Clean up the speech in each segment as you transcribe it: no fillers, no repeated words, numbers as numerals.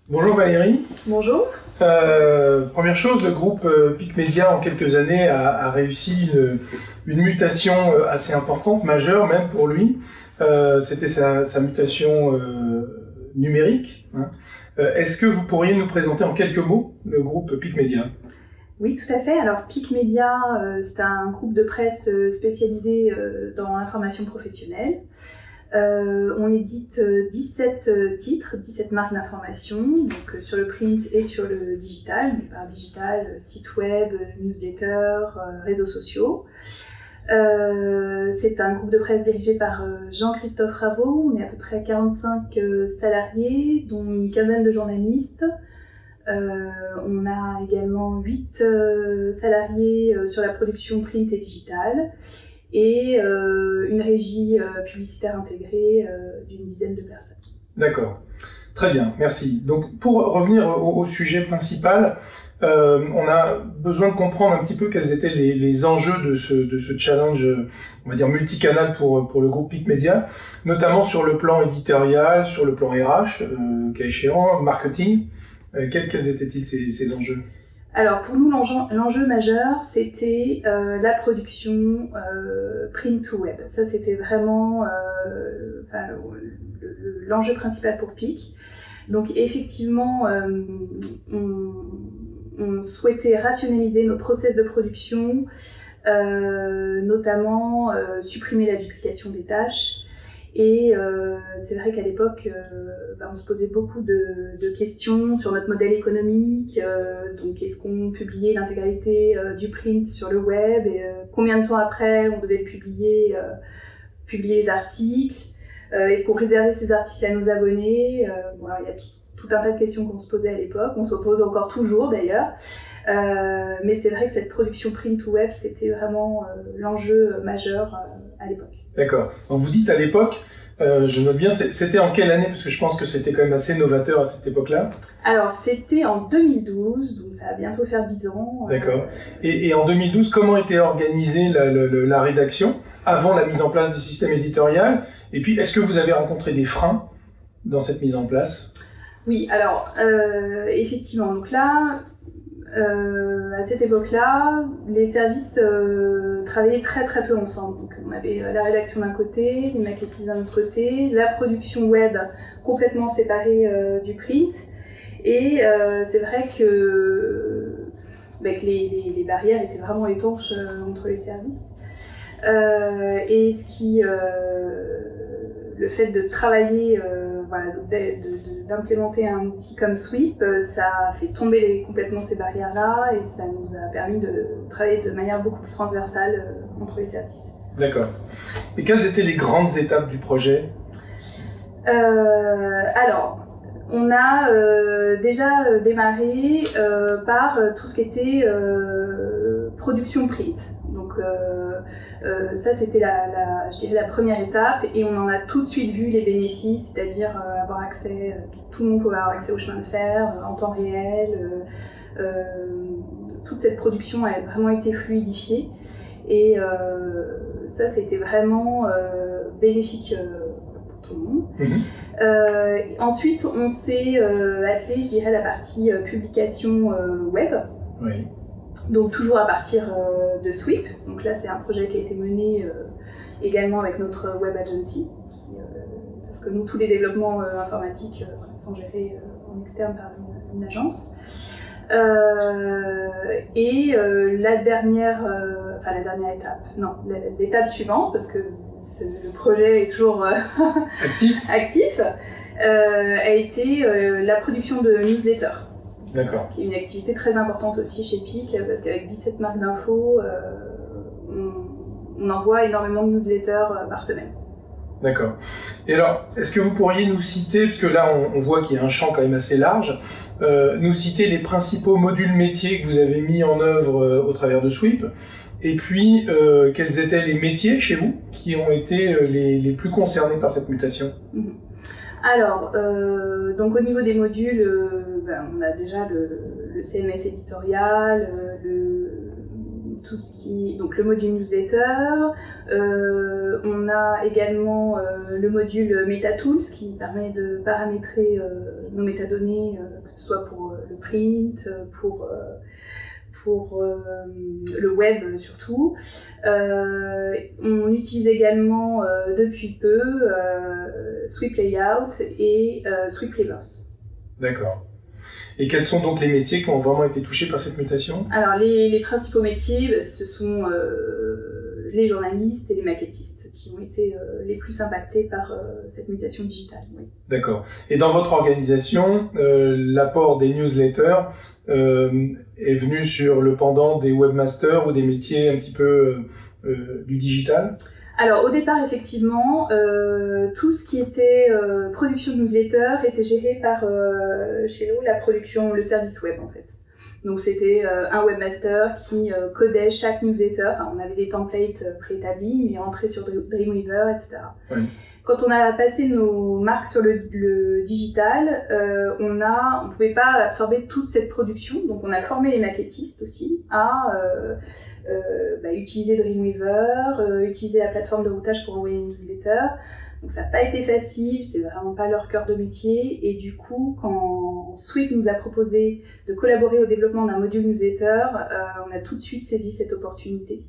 Bonjour Valérie. Bonjour. Première chose, le groupe PIC Média en quelques années a réussi une mutation assez importante, majeure même pour lui. C'était sa mutation numérique. Hein. Est-ce que vous pourriez nous présenter en quelques mots le groupe PIC Média ? Oui, tout à fait. Alors, PIC Média, c'est un groupe de presse spécialisé dans l'information professionnelle. On édite 17 titres, 17 marques d'information, donc sur le print et sur le digital. Par digital, site web, newsletter, réseaux sociaux. C'est un groupe de presse dirigé par Jean-Christophe Raveau. On est à peu près 45 salariés, dont une quinzaine de journalistes. On a également 8 salariés sur la production print et digitale et une régie publicitaire intégrée d'une dizaine de personnes. D'accord, très bien, merci. Donc pour revenir au sujet principal, on a besoin de comprendre un petit peu quels étaient les enjeux de ce challenge, on va dire multicanal pour le groupe PIC Média, notamment sur le plan éditorial, sur le plan RH, cas échéant, marketing. Quels étaient-ils ces enjeux ? Alors pour nous, l'enjeu majeur, c'était la production print to web. Ça, c'était vraiment l'enjeu principal pour PIC. Donc effectivement, on souhaitait rationaliser nos process de production, notamment supprimer la duplication des tâches. Et c'est vrai qu'à l'époque, on se posait beaucoup de questions sur notre modèle économique. Donc, est-ce qu'on publiait l'intégralité du print sur le web et combien de temps après on devait publier les articles, est-ce qu'on réservait ces articles à nos abonnés, voilà, il y a tout un tas de questions qu'on se posait à l'époque. On se pose encore toujours d'ailleurs. Mais c'est vrai que cette production print to web, c'était vraiment l'enjeu majeur à l'époque. D'accord. Donc vous dites à l'époque, je note bien, c'était en quelle année ? Parce que je pense que c'était quand même assez novateur à cette époque-là. Alors c'était en 2012, donc ça va bientôt faire 10 ans. D'accord. Et en 2012, comment était organisée la rédaction avant la mise en place du système éditorial ? Et puis, est-ce que vous avez rencontré des freins dans cette mise en place ? Oui, alors effectivement, donc là, à cette époque-là, les services travaillaient très très peu ensemble. Donc on avait la rédaction d'un côté, les maquettistes d'un autre côté, la production web complètement séparée du print. Et c'est vrai que les barrières étaient vraiment étanches entre les services. Et le fait de travailler, d'implémenter un outil comme Sweep, ça a fait tomber complètement ces barrières-là et ça nous a permis de travailler de manière beaucoup plus transversale entre les services. D'accord. Et quelles étaient les grandes étapes du projet ? Alors, on a déjà démarré par tout ce qui était production print. Donc ça c'était je dirais la première étape et on en a tout de suite vu les bénéfices, c'est-à-dire avoir accès, tout le monde pouvait avoir accès au chemin de fer en temps réel. Toute cette production a vraiment été fluidifiée et ça c'était vraiment bénéfique pour tout le monde. Ensuite on s'est attelé, je dirais, à la partie publication web. Oui. Donc toujours à partir de Sweep. Donc là c'est un projet qui a été mené également avec notre web agency, parce que nous tous les développements informatiques sont gérés en externe par une agence. L'étape suivante, parce que le projet est toujours actif, a été la production de newsletters. D'accord. Qui est une activité très importante aussi chez PIC, parce qu'avec 17 marques d'infos, on envoie énormément de newsletters par semaine. D'accord. Et alors, est-ce que vous pourriez nous citer, parce que là on voit qu'il y a un champ quand même assez large, nous citer les principaux modules métiers que vous avez mis en œuvre au travers de Sweep, et puis quels étaient les métiers chez vous qui ont été les plus concernés par cette mutation ? Alors, donc au niveau des modules, on a déjà le CMS éditorial, donc le module newsletter, on On a également le module MetaTools qui permet de paramétrer nos métadonnées, que ce soit pour le print, pour le web surtout. On utilise également depuis peu Sweep Layout et Sweep Reverse. D'accord. Et quels sont donc les métiers qui ont vraiment été touchés par cette mutation? Alors les principaux métiers, ce sont les journalistes et les maquettistes qui ont été les plus impactés par cette mutation digitale. Oui. D'accord. Et dans votre organisation, l'apport des newsletters est venu sur le pendant des webmasters ou des métiers un petit peu du digital? Alors au départ, effectivement, tout ce qui était production de newsletter était géré par, chez nous, la production, le service web en fait. Donc c'était un webmaster qui codait chaque newsletter, enfin on avait des templates préétablis, mais rentrés sur Dreamweaver, etc. Oui. Quand on a passé nos marques sur le digital, on ne pouvait pas absorber toute cette production, donc on a formé les maquettistes aussi à utiliser Dreamweaver, utiliser la plateforme de routage pour envoyer une newsletter. Donc ça n'a pas été facile, c'est vraiment pas leur cœur de métier, et du coup quand Sweep nous a proposé de collaborer au développement d'un module newsletter, on a tout de suite saisi cette opportunité.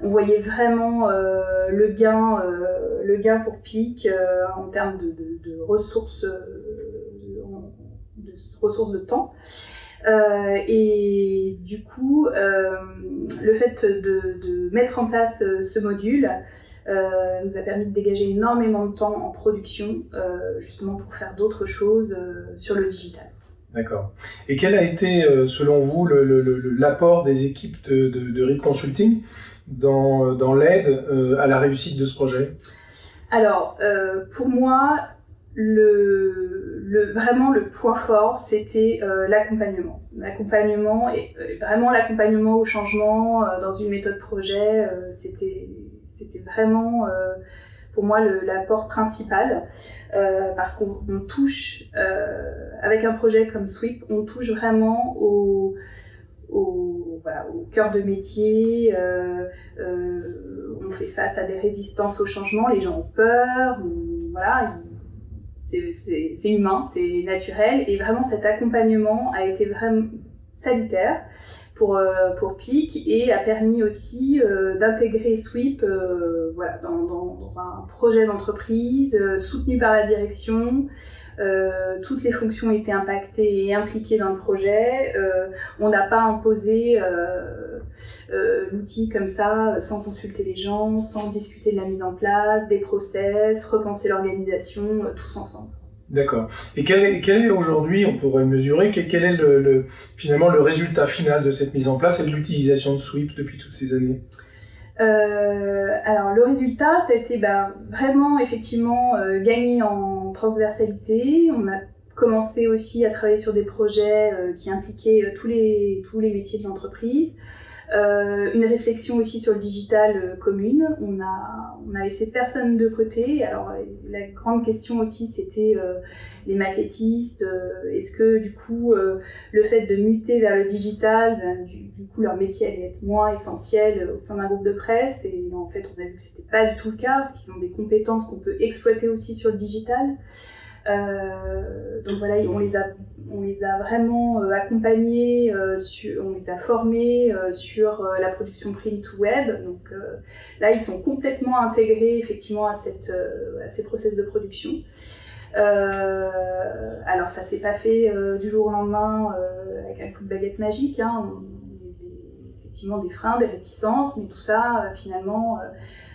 On voyait vraiment le gain pour Peak en termes de ressources, ressources de temps. Et du coup, le fait de mettre en place ce module nous a permis de dégager énormément de temps en production, justement pour faire d'autres choses sur le digital. D'accord. Et quel a été, selon vous, l'apport des équipes de RIP Consulting dans l'aide à la réussite de ce projet? Alors, pour moi, vraiment le point fort, c'était l'accompagnement. L'accompagnement, et vraiment l'accompagnement au changement dans une méthode projet, c'était vraiment pour moi l'apport principal, parce qu'on touche, avec un projet comme Sweep, on touche vraiment au cœur de métier, on fait face à des résistances au changement, les gens ont peur, c'est humain, c'est naturel, et vraiment cet accompagnement a été vraiment salutaire pour Peak et a permis aussi d'intégrer Sweep dans un projet d'entreprise soutenu par la direction. Toutes les fonctions étaient impactées et impliquées dans le projet. On n'a pas imposé l'outil comme ça, sans consulter les gens, sans discuter de la mise en place, des process, repenser l'organisation, tous ensemble. D'accord. Et quel est aujourd'hui, on pourrait mesurer, quel est finalement le résultat final de cette mise en place et de l'utilisation de Sweep depuis toutes ces années? Alors le résultat, ça a été vraiment effectivement gagner en transversalité. On a commencé aussi à travailler sur des projets qui impliquaient tous les métiers de l'entreprise. Une réflexion aussi sur le digital commune. On a laissé personne de côté. Alors la grande question aussi, c'était les maquettistes. Est-ce que du coup le fait de muter vers le digital, du coup leur métier allait être moins essentiel au sein d'un groupe de presse? Et en fait on a vu que c'était pas du tout le cas, parce qu'ils ont des compétences qu'on peut exploiter aussi sur le digital. Donc voilà, on les a vraiment accompagnés, on les a formés sur la production print web. Donc là, ils sont complètement intégrés effectivement à ces process de production. Alors ça s'est pas fait du jour au lendemain avec un coup de baguette magique. Hein. Effectivement des freins, des réticences, mais tout ça finalement.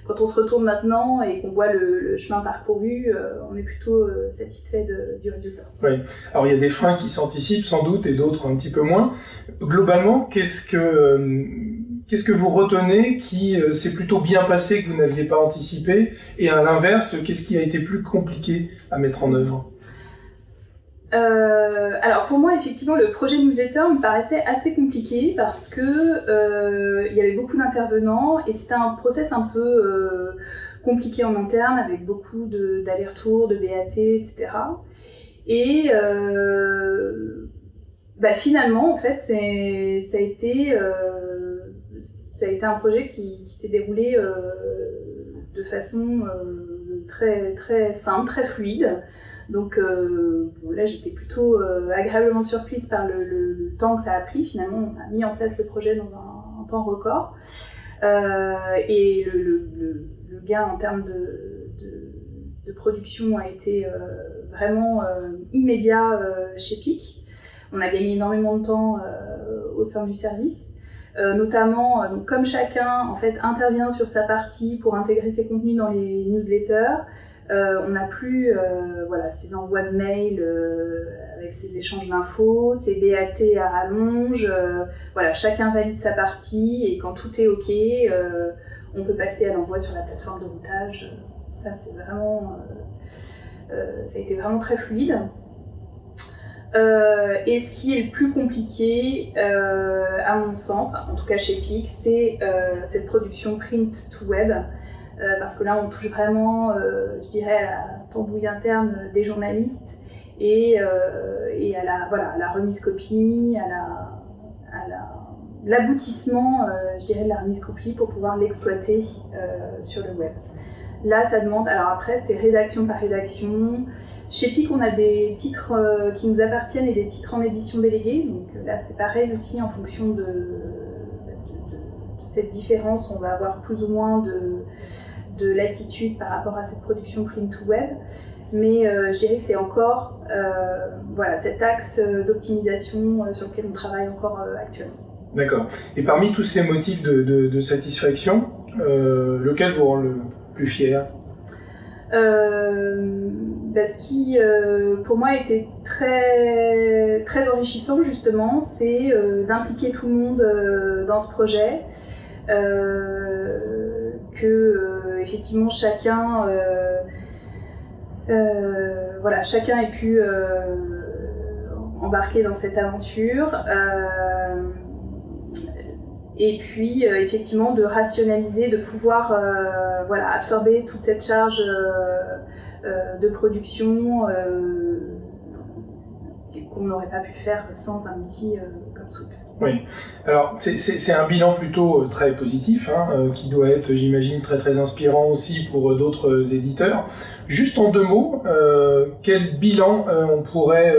Quand on se retourne maintenant et qu'on voit le chemin parcouru, on est plutôt satisfait du résultat. Oui. Alors il y a des freins qui s'anticipent sans doute et d'autres un petit peu moins. Globalement, qu'est-ce que vous retenez qui s'est plutôt bien passé que vous n'aviez pas anticipé, et à l'inverse, qu'est-ce qui a été plus compliqué à mettre en œuvre? Alors pour moi, effectivement, le projet newsletter me paraissait assez compliqué parce que il y avait beaucoup d'intervenants et c'était un process un peu compliqué en interne avec beaucoup d'allers-retours, de BAT, etc. Et finalement, en fait, ça a été un projet qui s'est déroulé de de façon très, très simple, très fluide. Donc là, j'étais plutôt agréablement surprise par le temps que ça a pris. Finalement, on a mis en place le projet dans un temps record. Et le gain en termes de production a été vraiment immédiat chez PIC. On a gagné énormément de temps au sein du service. Notamment, donc comme chacun en fait intervient sur sa partie pour intégrer ses contenus dans les newsletters, on n'a plus ces envois de mails avec ces échanges d'infos, ces BAT à rallonge. Chacun valide sa partie et quand tout est OK, on peut passer à l'envoi sur la plateforme de routage. Ça, c'est vraiment, ça a été vraiment très fluide. Et ce qui est le plus compliqué, à mon sens, en tout cas chez PIC, c'est cette production print to web. Parce que là, on touche vraiment, je dirais, à la tambouille interne des journalistes et à la remise copie, à l'aboutissement, je dirais, de la remise copie pour pouvoir l'exploiter sur le web. Là, ça demande, alors après, c'est rédaction par rédaction. Chez PIC, on a des titres qui nous appartiennent et des titres en édition déléguée. Donc là, c'est pareil aussi en fonction de cette différence. On va avoir plus ou moins de latitude par rapport à cette production print to web. Mais je dirais que c'est encore cet axe d'optimisation sur lequel on travaille encore actuellement. D'accord. Et parmi tous ces motifs de satisfaction, lequel vous rend le plus fier? Ce qui, pour moi, était très, très enrichissant, justement, c'est d'impliquer tout le monde dans ce projet. Effectivement, chacun ait pu embarquer dans cette aventure. Et puis, effectivement, de rationaliser, de pouvoir absorber toute cette charge de production qu'on n'aurait pas pu faire sans un outil comme Sweep. Oui, alors c'est un bilan plutôt très positif, qui doit être, j'imagine, très très inspirant aussi pour d'autres éditeurs. Juste en 2 mots, quel bilan on pourrait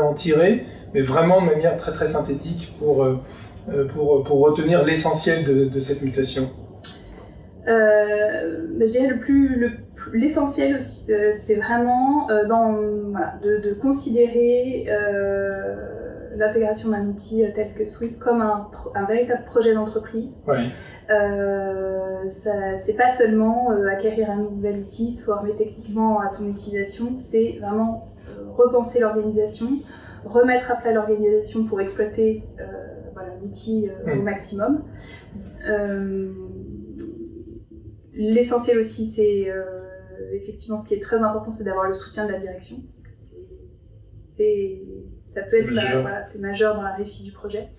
en tirer, mais vraiment de manière très très synthétique pour retenir l'essentiel de cette mutation? Je dirais l'essentiel c'est vraiment de considérer l'intégration d'un outil tel que Sweep comme un véritable projet d'entreprise. Ouais. C'est pas seulement acquérir un nouvel outil, se former techniquement à son utilisation, c'est vraiment repenser l'organisation, remettre à plat l'organisation pour exploiter l'outil au maximum. L'essentiel aussi, c'est effectivement ce qui est très important, c'est d'avoir le soutien de la direction. Parce que ça peut être c'est majeur dans la réussite du projet.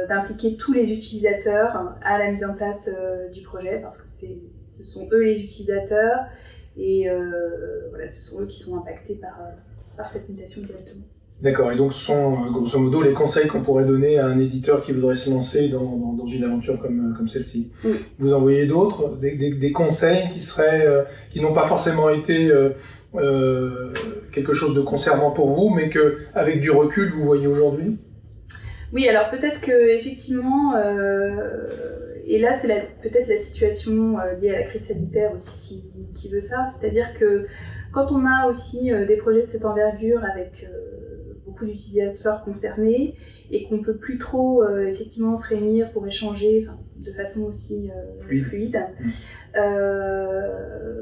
D'impliquer tous les utilisateurs à la mise en place du projet, parce que ce sont eux les utilisateurs et ce sont eux qui sont impactés par cette mutation directement. D'accord, et donc ce sont grosso modo les conseils qu'on pourrait donner à un éditeur qui voudrait se lancer dans une aventure comme celle-ci. Oui. Vous en voyez d'autres, des conseils qui n'ont pas forcément été quelque chose de conservant pour vous, mais qu'avec du recul vous voyez aujourd'hui? Oui, alors peut-être que effectivement, et là c'est peut-être la situation liée à la crise sanitaire aussi qui veut ça, c'est-à-dire que quand on a aussi des projets de cette envergure avec beaucoup d'utilisateurs concernés et qu'on ne peut plus trop effectivement se réunir pour échanger de façon aussi fluide,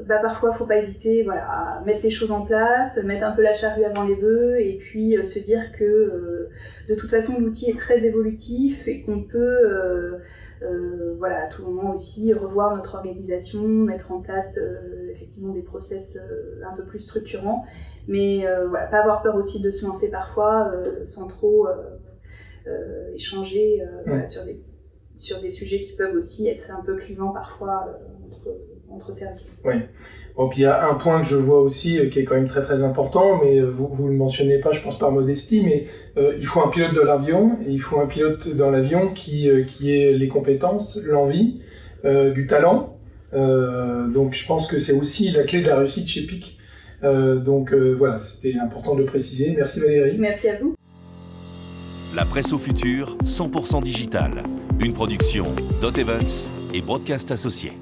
parfois il ne faut pas hésiter à mettre les choses en place, mettre un peu la charrue avant les bœufs et puis se dire que de toute façon l'outil est très évolutif et qu'on peut à tout moment aussi revoir notre organisation, mettre en place effectivement des process un peu plus structurants, mais pas avoir peur aussi de se lancer parfois sans trop échanger sur des sujets qui peuvent aussi être un peu clivants parfois entre services. Oui. Bon, puis il y a un point que je vois aussi qui est quand même très très important, mais vous le mentionnez pas, je pense par modestie, mais il faut un pilote de l'avion, et il faut un pilote dans l'avion qui ait les compétences, l'envie, du talent. Donc je pense que c'est aussi la clé de la réussite chez PIC. Voilà, c'était important de le préciser. Merci Valérie. Merci à vous. La presse au futur, 100% digital. Une production Dot Events et Broadcast Associés.